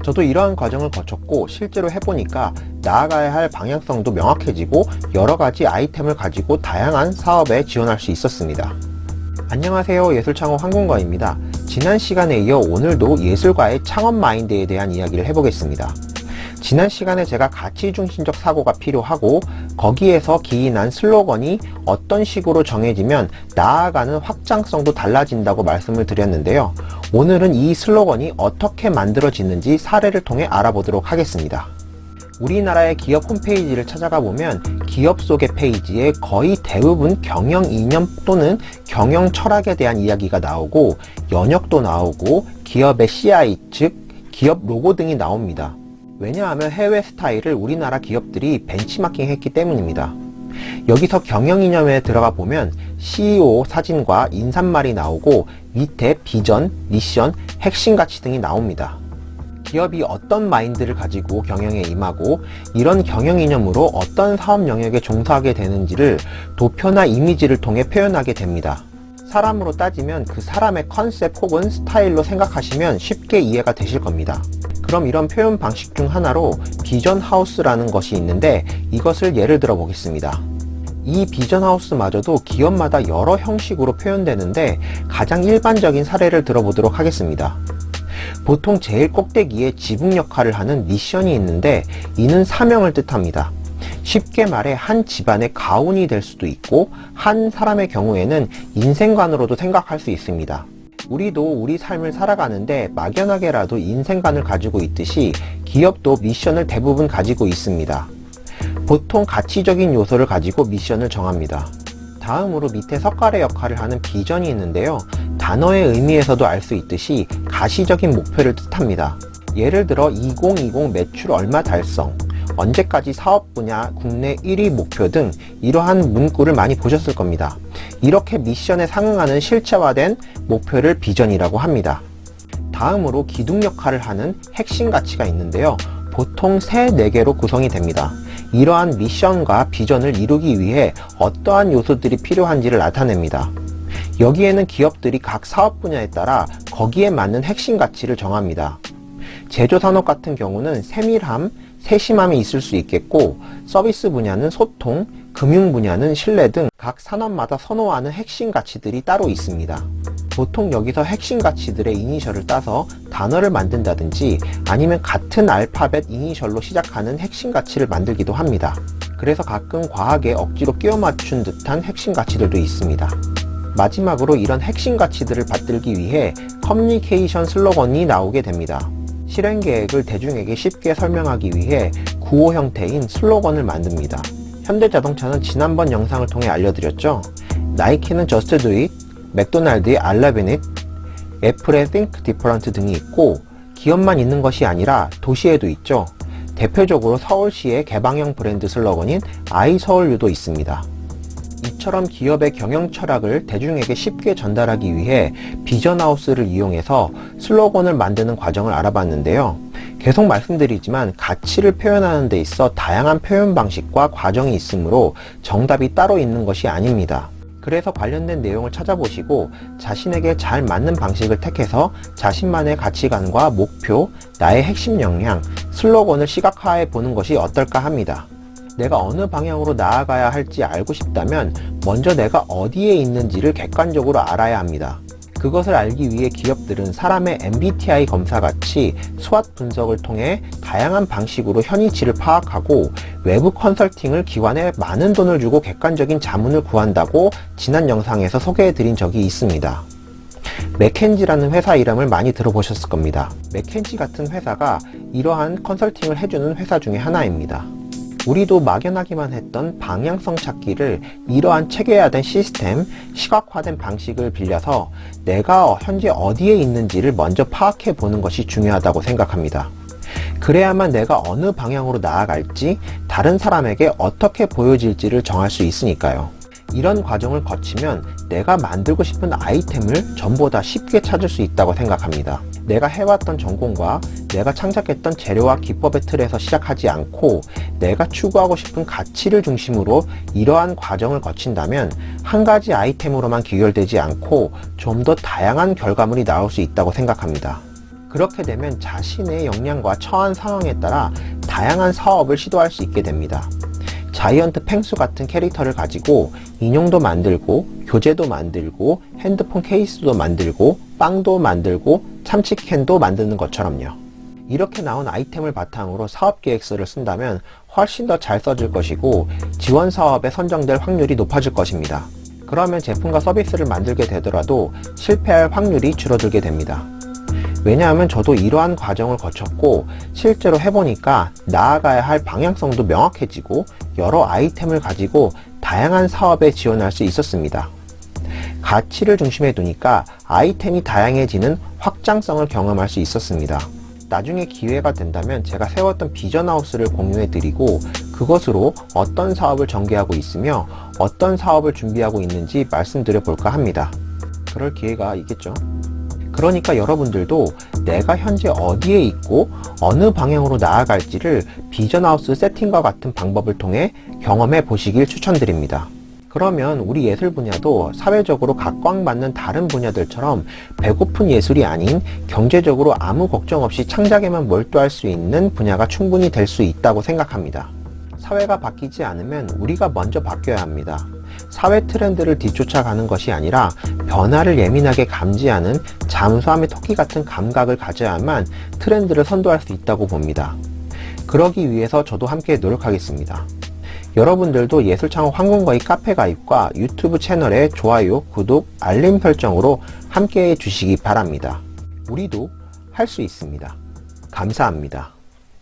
저도 이러한 과정을 거쳤고 실제로 해보니까 나아가야 할 방향성도 명확해지고 여러가지 아이템을 가지고 다양한 사업에 지원할 수 있었습니다. 안녕하세요, 예술창업 황금과입니다. 지난 시간에 이어 오늘도 예술가의 창업 마인드에 대한 이야기를 해보겠습니다. 지난 시간에 제가 가치중심적 사고가 필요하고 거기에서 기인한 슬로건이 어떤 식으로 정해지면 나아가는 확장성도 달라진다고 말씀을 드렸는데요. 오늘은 이 슬로건이 어떻게 만들어지는지 사례를 통해 알아보도록 하겠습니다. 우리나라의 기업 홈페이지를 찾아가 보면 기업 소개 페이지에 거의 대부분 경영 이념 또는 경영 철학에 대한 이야기가 나오고 연역도 나오고 기업의 CI 즉 기업 로고 등이 나옵니다. 왜냐하면 해외 스타일을 우리나라 기업들이 벤치마킹 했기 때문입니다. 여기서 경영 이념에 들어가 보면 CEO 사진과 인사말이 나오고 밑에 비전, 미션, 핵심 가치 등이 나옵니다. 기업이 어떤 마인드를 가지고 경영에 임하고 이런 경영 이념으로 어떤 사업 영역에 종사하게 되는지를 도표나 이미지를 통해 표현하게 됩니다. 사람으로 따지면 그 사람의 컨셉 혹은 스타일로 생각하시면 쉽게 이해가 되실 겁니다. 그럼 이런 표현 방식 중 하나로 비전 하우스라는 것이 있는데 이것을 예를 들어 보겠습니다. 이 비전 하우스마저도 기업마다 여러 형식으로 표현되는데 가장 일반적인 사례를 들어보도록 하겠습니다. 보통 제일 꼭대기에 지붕 역할을 하는 미션이 있는데 이는 사명을 뜻합니다. 쉽게 말해 한 집안의 가훈이 될 수도 있고 한 사람의 경우에는 인생관으로도 생각할 수 있습니다. 우리도 우리 삶을 살아가는데 막연하게라도 인생관을 가지고 있듯이 기업도 미션을 대부분 가지고 있습니다. 보통 가치적인 요소를 가지고 미션을 정합니다. 다음으로 밑에 석가래 역할을 하는 비전이 있는데요. 단어의 의미에서도 알 수 있듯이 가시적인 목표를 뜻합니다. 예를 들어 2020 매출 얼마 달성, 언제까지 사업 분야 국내 1위 목표 등 이러한 문구를 많이 보셨을 겁니다. 이렇게 미션에 상응하는 실체화된 목표를 비전이라고 합니다. 다음으로 기둥 역할을 하는 핵심 가치가 있는데요. 보통 3, 4개로 구성이 됩니다. 이러한 미션과 비전을 이루기 위해 어떠한 요소들이 필요한지를 나타냅니다. 여기에는 기업들이 각 사업 분야에 따라 거기에 맞는 핵심 가치를 정합니다. 제조산업 같은 경우는 세밀함, 세심함이 있을 수 있겠고 서비스 분야는 소통, 금융 분야는 신뢰 등 각 산업마다 선호하는 핵심 가치들이 따로 있습니다. 보통 여기서 핵심 가치들의 이니셜을 따서 단어를 만든다든지 아니면 같은 알파벳 이니셜로 시작하는 핵심 가치를 만들기도 합니다. 그래서 가끔 과하게 억지로 끼워 맞춘 듯한 핵심 가치들도 있습니다. 마지막으로 이런 핵심 가치들을 받들기 위해 커뮤니케이션 슬로건이 나오게 됩니다. 실행 계획을 대중에게 쉽게 설명하기 위해 구호 형태인 슬로건을 만듭니다. 현대자동차는 지난번 영상을 통해 알려드렸죠. 나이키는 Just Do It, 맥도날드의 I Love It, 애플의 Think Different 등이 있고 기업만 있는 것이 아니라 도시에도 있죠. 대표적으로 서울시의 개방형 브랜드 슬로건인 I 서울유도 있습니다. 이처럼 기업의 경영 철학을 대중에게 쉽게 전달하기 위해 비전하우스를 이용해서 슬로건을 만드는 과정을 알아봤는데요. 계속 말씀드리지만 가치를 표현하는 데 있어 다양한 표현 방식과 과정이 있으므로 정답이 따로 있는 것이 아닙니다. 그래서 관련된 내용을 찾아보시고 자신에게 잘 맞는 방식을 택해서 자신만의 가치관과 목표, 나의 핵심 역량, 슬로건을 시각화해 보는 것이 어떨까 합니다. 내가 어느 방향으로 나아가야 할지 알고 싶다면 먼저 내가 어디에 있는지를 객관적으로 알아야 합니다. 그것을 알기 위해 기업들은 사람의 MBTI 검사같이 스왓 분석을 통해 다양한 방식으로 현위치를 파악하고 외부 컨설팅을 기관에 많은 돈을 주고 객관적인 자문을 구한다고 지난 영상에서 소개해드린 적이 있습니다. 맥켄지라는 회사 이름을 많이 들어보셨을 겁니다. 맥켄지 같은 회사가 이러한 컨설팅을 해주는 회사 중에 하나입니다. 우리도 막연하기만 했던 방향성 찾기를 이러한 체계화된 시스템, 시각화된 방식을 빌려서 내가 현재 어디에 있는지를 먼저 파악해 보는 것이 중요하다고 생각합니다. 그래야만 내가 어느 방향으로 나아갈지, 다른 사람에게 어떻게 보여질지를 정할 수 있으니까요. 이런 과정을 거치면 내가 만들고 싶은 아이템을 전보다 쉽게 찾을 수 있다고 생각합니다. 내가 해왔던 전공과 내가 창작했던 재료와 기법의 틀에서 시작하지 않고 내가 추구하고 싶은 가치를 중심으로 이러한 과정을 거친다면 한 가지 아이템으로만 귀결되지 않고 좀 더 다양한 결과물이 나올 수 있다고 생각합니다. 그렇게 되면 자신의 역량과 처한 상황에 따라 다양한 사업을 시도할 수 있게 됩니다. 자이언트 펭수 같은 캐릭터를 가지고 인형도 만들고 교재도 만들고 핸드폰 케이스도 만들고 빵도 만들고 참치캔도 만드는 것처럼요. 이렇게 나온 아이템을 바탕으로 사업계획서를 쓴다면 훨씬 더 잘 써질 것이고 지원 사업에 선정될 확률이 높아질 것입니다. 그러면 제품과 서비스를 만들게 되더라도 실패할 확률이 줄어들게 됩니다. 왜냐하면 저도 이러한 과정을 거쳤고 실제로 해보니까 나아가야 할 방향성도 명확해지고 여러 아이템을 가지고 다양한 사업에 지원할 수 있었습니다. 가치를 중심에 두니까 아이템이 다양해지는 확장성을 경험할 수 있었습니다. 나중에 기회가 된다면 제가 세웠던 비전하우스를 공유해 드리고 그것으로 어떤 사업을 전개하고 있으며 어떤 사업을 준비하고 있는지 말씀드려 볼까 합니다. 그럴 기회가 있겠죠. 그러니까 여러분들도 내가 현재 어디에 있고 어느 방향으로 나아갈지를 비전하우스 세팅과 같은 방법을 통해 경험해 보시길 추천드립니다. 그러면 우리 예술 분야도 사회적으로 각광받는 다른 분야들처럼 배고픈 예술이 아닌 경제적으로 아무 걱정 없이 창작에만 몰두할 수 있는 분야가 충분히 될 수 있다고 생각합니다. 사회가 바뀌지 않으면 우리가 먼저 바뀌어야 합니다. 사회 트렌드를 뒤쫓아가는 것이 아니라 변화를 예민하게 감지하는 잠수함의 토끼 같은 감각을 가져야만 트렌드를 선도할 수 있다고 봅니다. 그러기 위해서 저도 함께 노력하겠습니다. 여러분들도 예술창업 황금거위 카페 가입과 유튜브 채널에 좋아요, 구독, 알림 설정으로 함께 해주시기 바랍니다. 우리도 할 수 있습니다. 감사합니다.